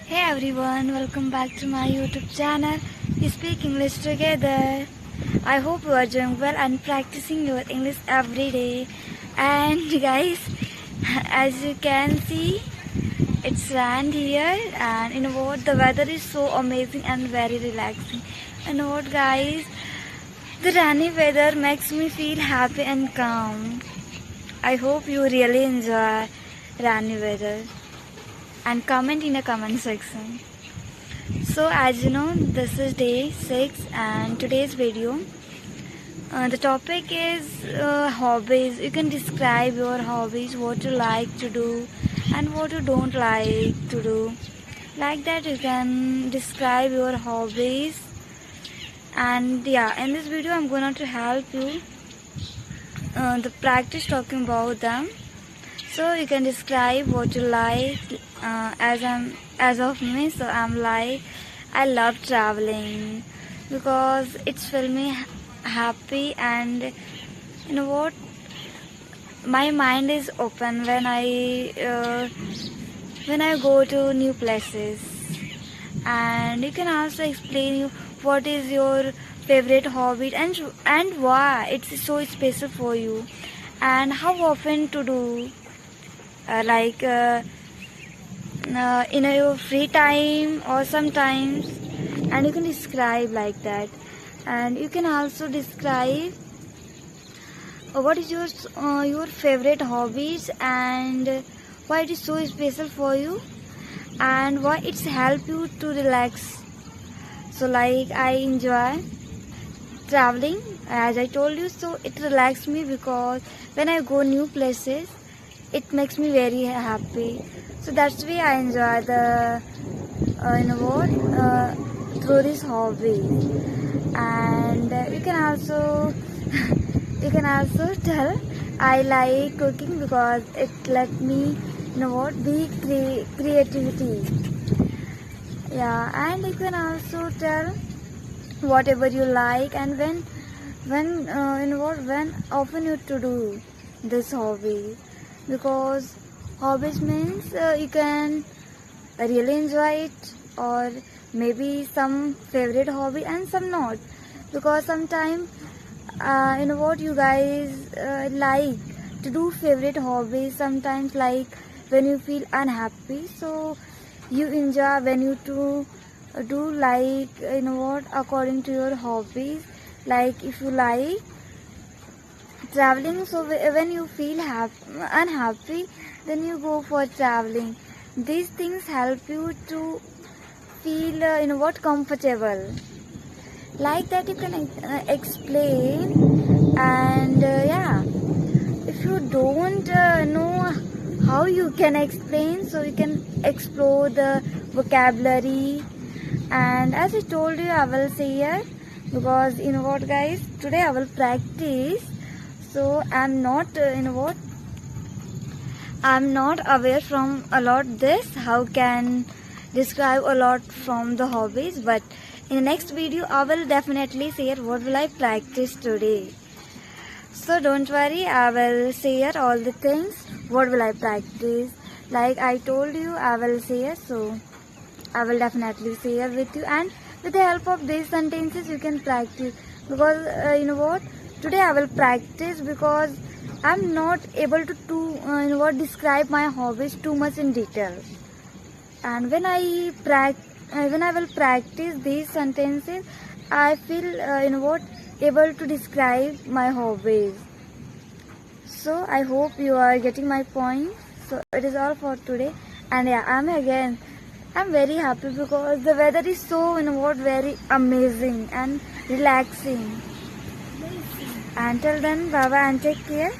Hey everyone, welcome back to my YouTube channel. We speak English together. I hope you are doing well and practicing your English every day. And guys, as you can see, it's rained here, and you know what? The weather is so amazing and very relaxing. You know what, guys? The rainy weather makes me feel happy and calm. I hope you really enjoy rainy weather and comment in the comment section. So as you know, this is day 6 and today's video, the topic is hobbies. You can describe your hobbies, what you like to do and what you don't like to do. Like that you can describe your hobbies. And yeah, in this video I'm going to help you the practice talking about them. So you can describe what you like. As of me, so I'm like, I love traveling because it's feel me happy, and you know what, my mind is open when I go to new places. And you can also explain you what is your favorite hobby and why it's so special for you, and how often to do, in your free time or sometimes. And you can describe like that. And you can also describe what is your favorite hobbies and why it is so special for you and why it's help you to relax. So like, I enjoy traveling, as I told you, so it relaxes me because when I go new places it makes me very happy. So that's why I enjoy the through this hobby. And you can also you can also tell I like cooking because it let me be creativity. Yeah, and you can also tell whatever you like and when often you to do this hobby, because hobbies means you can really enjoy it, or maybe some favorite hobby and some not, because sometimes you guys like to do favorite hobbies sometimes, like when you feel unhappy, so you enjoy when you to do like according to your hobbies. Like if you like traveling, so when you feel unhappy, then you go for traveling. These things help you to feel comfortable. Like that you can explain. And yeah, if you don't know how you can explain, so you can explore the vocabulary. And as I told you, I will say here, because guys, today I will practice. So I'm not I'm not aware from a lot this how can describe a lot from the hobbies, but in the next video I will definitely share what will I practice today. So don't worry, I will share all the things what will I practice. Like I told you, I will share, so I will definitely share with you, and with the help of these sentences you can practice. Because today I will practice because I'm not able to describe my hobbies too much in detail. And when I will practice these sentences, I feel able to describe my hobbies. So I hope you are getting my point. So it is all for today. And yeah, I'm very happy because the weather is so very amazing and relaxing. Until then, bye bye and take care.